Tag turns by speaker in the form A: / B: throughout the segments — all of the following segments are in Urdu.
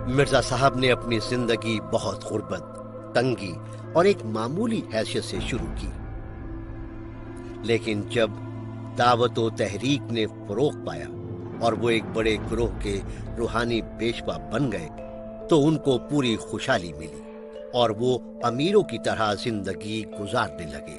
A: مرزا صاحب نے اپنی زندگی بہت غربت، تنگی اور ایک معمولی حیثیت سے شروع کی، لیکن جب دعوت و تحریک نے فروغ پایا اور وہ ایک بڑے گروہ کے روحانی پیشوا بن گئے تو ان کو پوری خوشحالی ملی اور وہ امیروں کی طرح زندگی گزارنے لگے۔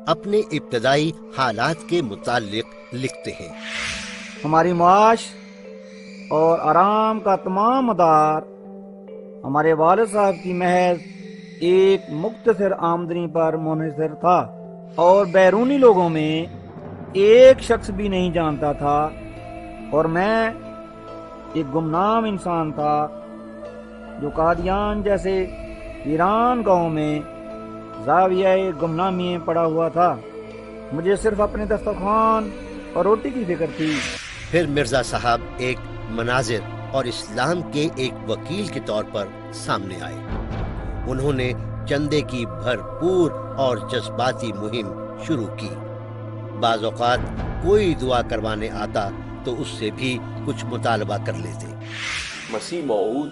A: اپنے ابتدائی حالات کے متعلق لکھتے ہیں:
B: ہماری معاش اور آرام کا تمام مدار ہمارے والد صاحب کی محض ایک مختصر آمدنی پر منحصر تھا، اور بیرونی لوگوں میں ایک شخص بھی نہیں جانتا تھا، اور میں ایک گمنام انسان تھا جو قادیان جیسے ایران گاؤں میں زاویہ گمنامی میں پڑا ہوا تھا۔ مجھے صرف اپنے دسترخوان اور روٹی کی فکر تھی۔
A: پھر مرزا صاحب ایک مناظر اور اسلام کے ایک وکیل کے طور پر سامنے آئے۔ انہوں نے چندے کی بھرپور اور جذباتی مہم شروع کی۔ بعض اوقات کوئی دعا کروانے آتا تو اس سے بھی کچھ مطالبہ کر لیتے۔
C: مسیح موعود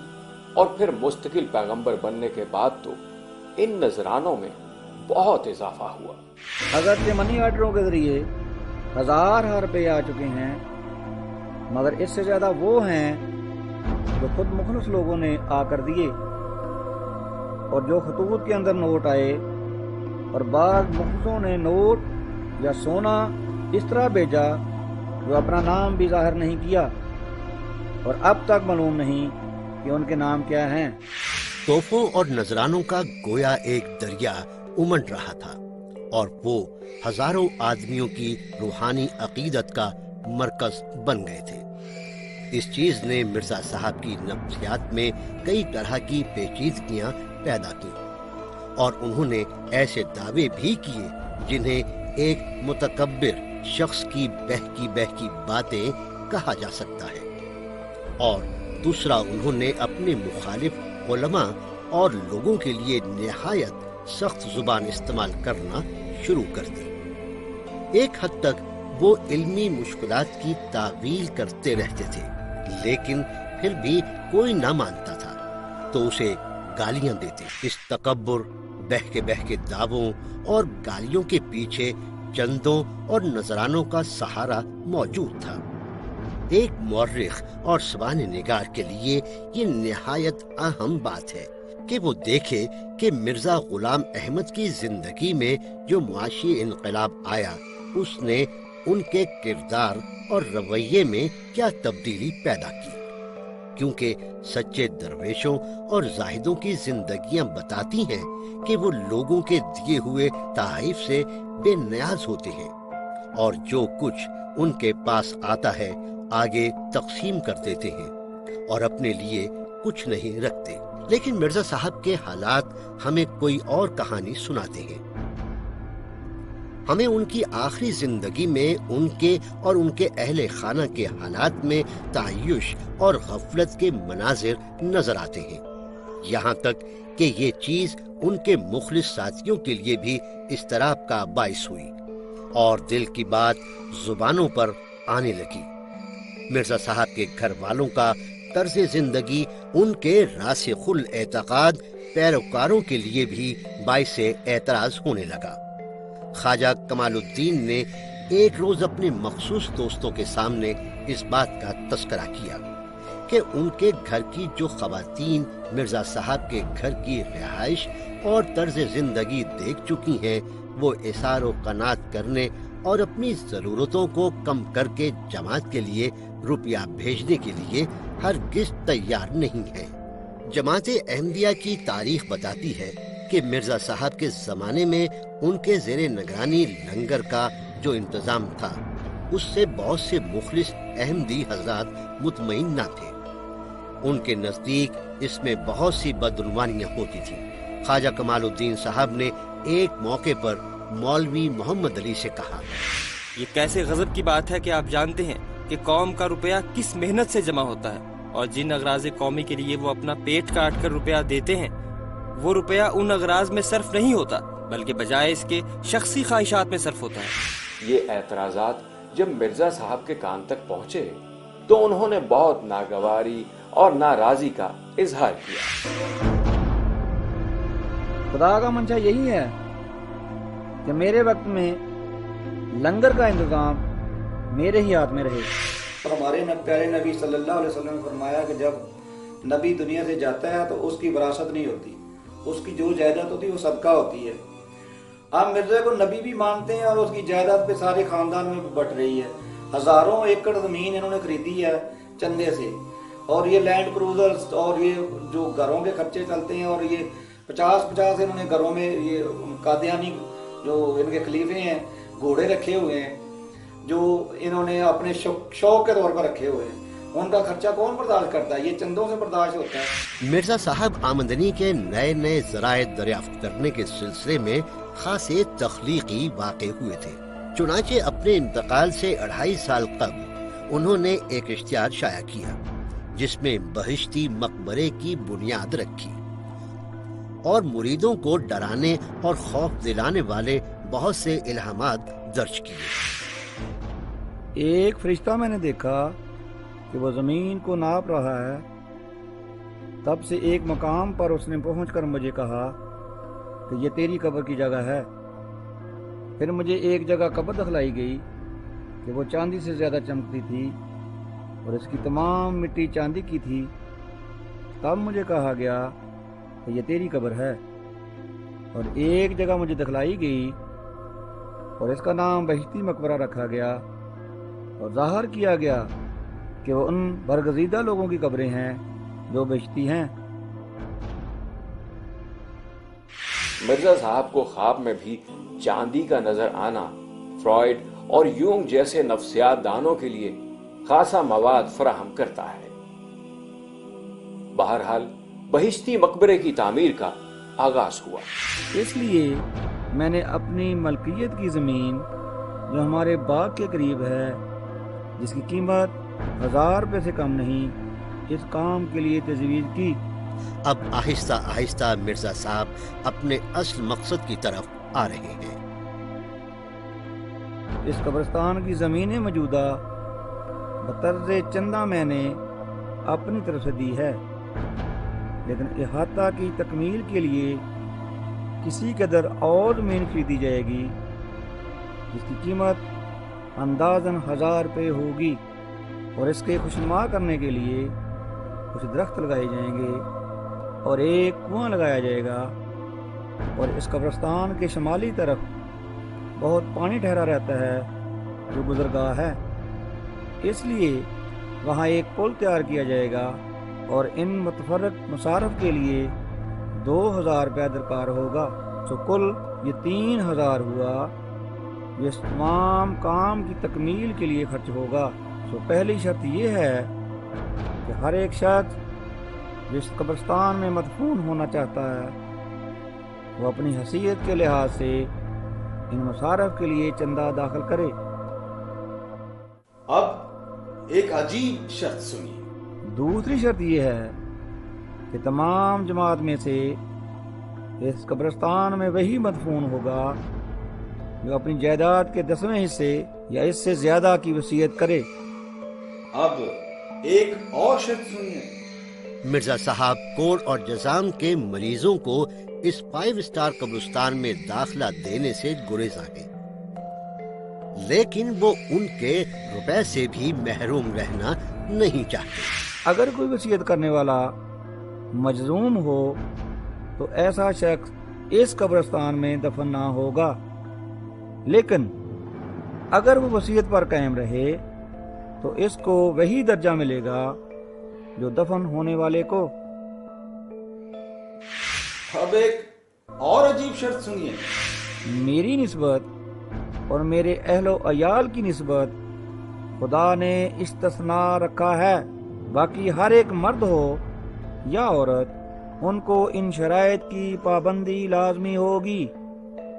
C: اور پھر مستقل پیغمبر بننے کے بعد تو ان نذرانوں میں بہت اضافہ ہوا۔
B: اگرچہ منی آرڈروں کے ذریعے ہزار روپے آ چکے ہیں، مگر اس سے زیادہ وہ ہیں جو خود مخلص لوگوں نے آ کر دیے، اور جو خطوط کے اندر نوٹ آئے، اور بعض مخلصوں نے نوٹ یا سونا اس طرح بھیجا جو اپنا نام بھی ظاہر نہیں کیا، اور اب تک معلوم نہیں کہ ان کے نام کیا ہیں۔
A: تحفوں اور نذرانوں کا گویا ایک دریا امنڈ رہا تھا، اور وہ ہزاروں آدمیوں کی روحانی عقیدت کا مرکز بن گئے تھے۔ اس چیز نے مرزا صاحب کی نفسیات میں کئی طرح کی پیچیدگیاں پیدا کی، اور انہوں نے ایسے دعوے بھی کیے جنہیں ایک متکبر شخص کی بہکی باتیں کہا جا سکتا ہے، اور دوسرا انہوں نے اپنے مخالف علماء اور لوگوں کے لیے نہایت سخت زبان استعمال کرنا شروع کر دی۔ ایک حد تک وہ علمی مشکلات کی تعویل کرتے رہتے تھے، لیکن پھر بھی کوئی نہ مانتا تھا تو اسے گالیاں دیتے۔ اس تکبر، بہکے دعووں اور گالیوں کے پیچھے چندوں اور نذرانوں کا سہارا موجود تھا۔ ایک مورخ اور سوانح نگار کے لیے یہ نہایت اہم بات ہے کہ وہ دیکھے کہ مرزا غلام احمد کی زندگی میں جو معاشی انقلاب آیا، اس نے ان کے کردار اور رویے میں کیا تبدیلی پیدا کی، کیونکہ سچے درویشوں اور زاہدوں کی زندگیاں بتاتی ہیں کہ وہ لوگوں کے دیے ہوئے تحائف سے بے نیاز ہوتے ہیں، اور جو کچھ ان کے پاس آتا ہے آگے تقسیم کر دیتے ہیں اور اپنے لیے کچھ نہیں رکھتے۔ لیکن مرزا صاحب کے حالات ہمیں کوئی اور کہانی سناتے ہیں۔ ہمیں ان کی آخری زندگی میں ان کے اور ان کے اہل خانہ کے حالات میں تعیش اور غفلت کے مناظر نظر آتے ہیں، یہاں تک کہ یہ چیز ان کے مخلص ساتھیوں کے لیے بھی اضطراب کا باعث ہوئی، اور دل کی بات زبانوں پر آنے لگی۔ مرزا صاحب کے گھر والوں کا طرز زندگی ان کے راسخ الاعتقاد پیروکاروں کے لیے بھی باعث اعتراض ہونے لگا۔ خواجہ کمال الدین نے ایک روز اپنے مخصوص دوستوں کے سامنے اس بات کا تذکرہ کیا کہ ان کے گھر کی جو خواتین مرزا صاحب کے گھر کی رہائش اور طرز زندگی دیکھ چکی ہیں، وہ اثار و قناعت کرنے اور اپنی ضرورتوں کو کم کر کے جماعت کے لیے روپیہ بھیجنے کے لیے ہرگز تیار نہیں ہیں۔ جماعت احمدیہ کی تاریخ بتاتی ہے کہ مرزا صاحب کے زمانے میں ان کے زیر نگرانی لنگر کا جو انتظام تھا، اس سے بہت سے مخلص احمدی حضرات مطمئن نہ تھے۔ ان کے نزدیک اس میں بہت سی بدعنوانیاں ہوتی تھیں۔ خواجہ کمال الدین صاحب نے ایک موقع پر مولوی محمد علی سے کہا،
D: یہ کیسے غضب کی بات ہے کہ آپ جانتے ہیں کہ قوم کا روپیہ کس محنت سے جمع ہوتا ہے، اور جن اغراض قومی کے لیے وہ اپنا پیٹ کاٹ کر روپیہ دیتے ہیں، وہ روپیہ ان اغراض میں صرف نہیں ہوتا بلکہ بجائے اس کے شخصی خواہشات میں صرف ہوتا ہے۔
C: یہ اعتراضات جب مرزا صاحب کے کان تک پہنچے تو انہوں نے بہت ناگواری اور ناراضی کا اظہار کیا۔
B: خدا کا منشا یہی ہے کہ میرے وقت میں لنگر کا انتظام میرے ہی ہاتھ میں رہے۔ ہمارے پیارے نبی صلی اللہ علیہ وسلم نے فرمایا کہ جب نبی دنیا سے جاتا ہے تو اس کی وراثت نہیں ہوتی، اس کی جو جائیداد ہوتی ہے وہ صدقہ ہوتی ہے۔ آپ مرزا کو نبی بھی مانتے ہیں اور اس کی جائیداد پہ سارے خاندان میں بٹ رہی ہے۔ ہزاروں ایکڑ زمین انہوں نے خریدی ہے چندے سے، اور یہ لینڈ کروزرز اور یہ جو گھروں کے خرچے چلتے ہیں، اور یہ 50 انہوں نے گھروں میں یہ قادیانی جو ان کے خلیفے ہیں گھوڑے رکھے ہوئے ہیں جو انہوں نے اپنے شوق کے طور پر رکھے ہوئے ہیں۔ ان کا خرچہ کون برداشت کرتا ہے؟ یہ چندوں سے برداشت ہوتا ہے۔
A: مرزا صاحب آمدنی کے نئے نئے ذرائع دریافت کرنے کے سلسلے میں خاصے تخلیقی واقع ہوئے تھے۔ چنانچہ اپنے انتقال سے 2.5 سال قبل انہوں نے ایک اشتہار شائع کیا جس میں بہشتی مقبرے کی بنیاد رکھی اور مریدوں کو ڈرانے اور خوف دلانے والے بہت سے الہامات درج کیے۔
B: ایک فرشتہ میں نے دیکھا کہ وہ زمین کو ناپ رہا ہے۔ تب سے ایک مقام پر اس نے پہنچ کر مجھے کہا کہ یہ تیری قبر کی جگہ ہے۔ پھر مجھے ایک جگہ قبر دکھلائی گئی کہ وہ چاندی سے زیادہ چمکتی تھی اور اس کی تمام مٹی چاندی کی تھی۔ تب مجھے کہا گیا کہ یہ تیری قبر ہے، اور ایک جگہ مجھے دکھلائی گئی اور اس کا نام بہشتی مقبرہ رکھا گیا، اور ظاہر کیا گیا کہ وہ ان برگزیدہ لوگوں کی قبریں ہیں جو بہشتی ہیں۔
C: مرزا صاحب کو خواب میں بھی چاندی کا نظر آنا فرائڈ اور یونگ جیسے نفسیات دانوں کے لیے خاصا مواد فراہم کرتا ہے۔ بہرحال بہشتی مقبرے کی تعمیر کا آغاز ہوا۔
B: اس لیے میں نے اپنی ملکیت کی زمین جو ہمارے باغ کے قریب ہے، جس کی قیمت 1000 روپے سے کم نہیں، اس کام کے لیے تجویز کی۔
A: اب آہستہ آہستہ مرزا صاحب اپنے اصل مقصد کی طرف آ رہے ہیں۔
B: اس قبرستان کی زمینیں موجودہ بطرز چندہ میں نے اپنی طرف سے دی ہے، لیکن احاطہ کی تکمیل کے لیے کسی قدر اور زمین خریدی جائے گی جس کی قیمت اندازاً 1000 روپے ہوگی، اور اس کے خوشنما کرنے کے لیے کچھ درخت لگائے جائیں گے اور ایک کنواں لگایا جائے گا، اور اس قبرستان کے شمالی طرف بہت پانی ٹھہرا رہتا ہے جو گزرگاہ ہے، اس لیے وہاں ایک پل تیار کیا جائے گا، اور ان متفرق مصارف کے لیے 2000 روپیہ درکار ہوگا۔ تو کل یہ 3000 ہوا جو اس تمام کام کی تکمیل کے لیے خرچ ہوگا۔ تو پہلی شرط یہ ہے کہ ہر ایک شخص جس قبرستان میں مدفون ہونا چاہتا ہے وہ اپنی حیثیت کے لحاظ سے ان مصارف کے لیے چندہ داخل کرے۔
E: اب ایک عجیب شرط سنیے۔
B: دوسری شرط یہ ہے کہ تمام جماعت میں سے اس قبرستان میں وہی مدفون ہوگا جو اپنی جائیداد کے 10ویں حصے یا اس سے زیادہ کی وصیت کرے۔
E: اب ایک اور شرط سنیے۔
A: مرزا صاحب کوڑ اور جزام کے مریضوں کو اس 5 اسٹار قبرستان میں داخلہ دینے سے گریزاں ہیں، لیکن وہ ان کے روپے سے بھی محروم رہنا نہیں چاہتے۔
B: اگر کوئی وصیت کرنے والا مجزوم ہو تو ایسا شخص اس قبرستان میں دفن نہ ہوگا، لیکن اگر وہ وصیت پر قائم رہے تو اس کو وہی درجہ ملے گا جو دفن ہونے والے کو۔
E: اب ایک اور عجیب شرط سنیے۔
B: میری نسبت اور میرے اہل و عیال کی نسبت خدا نے استثناء رکھا ہے، باقی ہر ایک مرد ہو یا عورت ان کو ان شرائط کی پابندی لازمی ہوگی،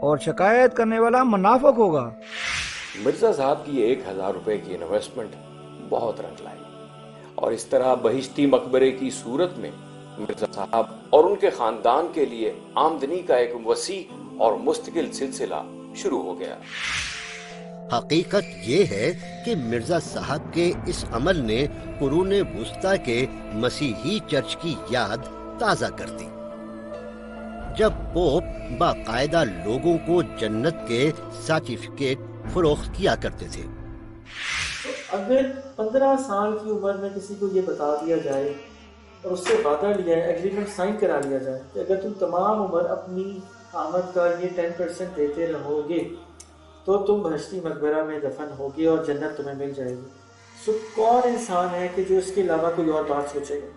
B: اور شکایت کرنے والا منافق ہوگا۔
C: مرزا صاحب کی 1000 روپے کی انویسٹمنٹ بہت رنگ لائی، اور اس طرح بہشتی مقبرے کی صورت میں مرزا صاحب اور ان کے خاندان کے لیے آمدنی کا ایک وسیع اور مستقل سلسلہ شروع ہو گیا۔
A: حقیقت یہ ہے کہ مرزا صاحب کے اس عمل نے قرون وسطیٰ کے مسیحی چرچ کی یاد تازہ کر دی، جب پوپ باقاعدہ لوگوں کو جنت کے سرٹیفکیٹ فروخت کیا کرتے تھے۔
F: اگر 15 سال کی عمر میں کسی کو یہ بتا دیا جائے اور اس سے وعدہ لیا ہے، ایگریمنٹ سائن کرا لیا جائے کہ اگر تم تمام عمر اپنی آمد کا یہ 10% دیتے رہو گے تو تم بہشتی مقبرہ میں دفن ہوگے اور جنت تمہیں مل جائے گی، سو کون انسان ہے کہ جو اس کے علاوہ کوئی اور بات سوچے گا؟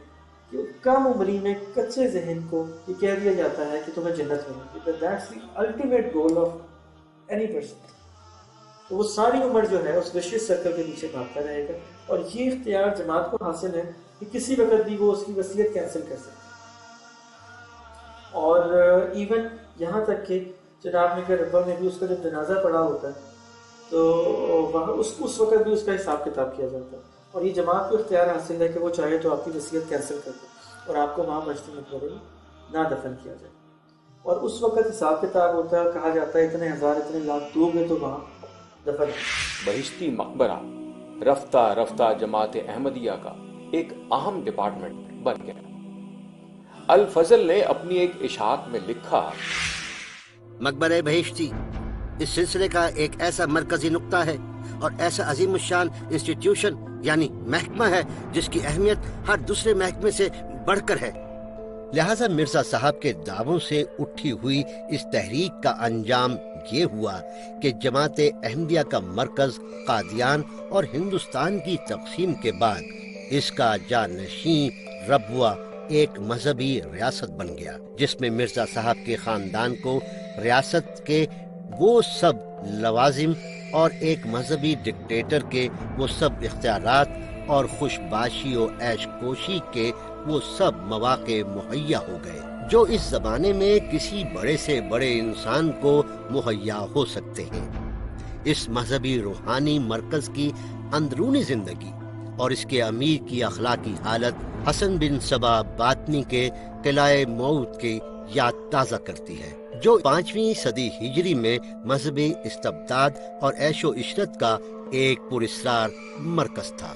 F: کہ کم عمری میں کچے ذہن کو یہ کہہ دیا جاتا ہے کہ تمہیں جنت ملے گی، that's the ultimate goal of any person. تو وہ ساری عمر جو ہے اس وشیس سرکل کے پیچھے بھاگتا رہے گا، اور یہ اختیار جماعت کو حاصل ہے کہ کسی وقت بھی وہ اس کی وصیت کینسل کر سکتے، اور ایون یہاں تک کہ جناب نے کہ ربا میں بھی اس کا جب جنازہ پڑا ہوتا ہے تو وہاں اس وقت بھی اس کا حساب کتاب کیا جاتا ہے، اور یہ جماعت کو اختیار حاصل ہے کہ وہ چاہے تو آپ کی وصیت کینسل کر دے اور آپ کو وہاں بہشتی مقبرے میں نہ دفن کیا جائے، اور اس وقت حساب کتاب ہوتا ہے اور کہا جاتا ہے اتنے ہزار اتنے لاکھ دو گے تو وہاں دفن۔
C: بہشتی مقبرہ رفتہ رفتہ جماعت احمدیہ کا ایک اہم ڈپارٹمنٹ بن گیا۔ الفضل نے اپنی ایک اشاعت میں لکھا،
A: مقبرہ بہشتی اس سلسلے کا ایک ایسا مرکزی نقطہ ہے اور ایسا عظیم الشان انسٹیٹیوشن یعنی محکمہ ہے جس کی اہمیت ہر دوسرے محکمے سے بڑھ کر ہے۔ لہٰذا مرزا صاحب کے دعووں سے اٹھی ہوئی اس تحریک کا انجام یہ ہوا کہ جماعت احمدیہ کا مرکز قادیان اور ہندوستان کی تقسیم کے بعد اس کا جانشین ربوہ ایک مذہبی ریاست بن گیا، جس میں مرزا صاحب کے خاندان کو ریاست کے وہ سب لوازم اور ایک مذہبی ڈکٹیٹر کے وہ سب اختیارات اور خوش باشی و عیش کوشی کے وہ سب مواقع مہیا ہو گئے جو اس زمانے میں کسی بڑے سے بڑے انسان کو مہیا ہو سکتے ہیں۔ اس مذہبی روحانی مرکز کی اندرونی زندگی اور اس کے امیر کی اخلاقی حالت حسن بن صبا باطنی کے قلعہ موت کی یاد تازہ کرتی ہے، جو 5ویں صدی ہجری میں مذہبی استبداد اور عیش و عشرت کا ایک پراسرار مرکز تھا۔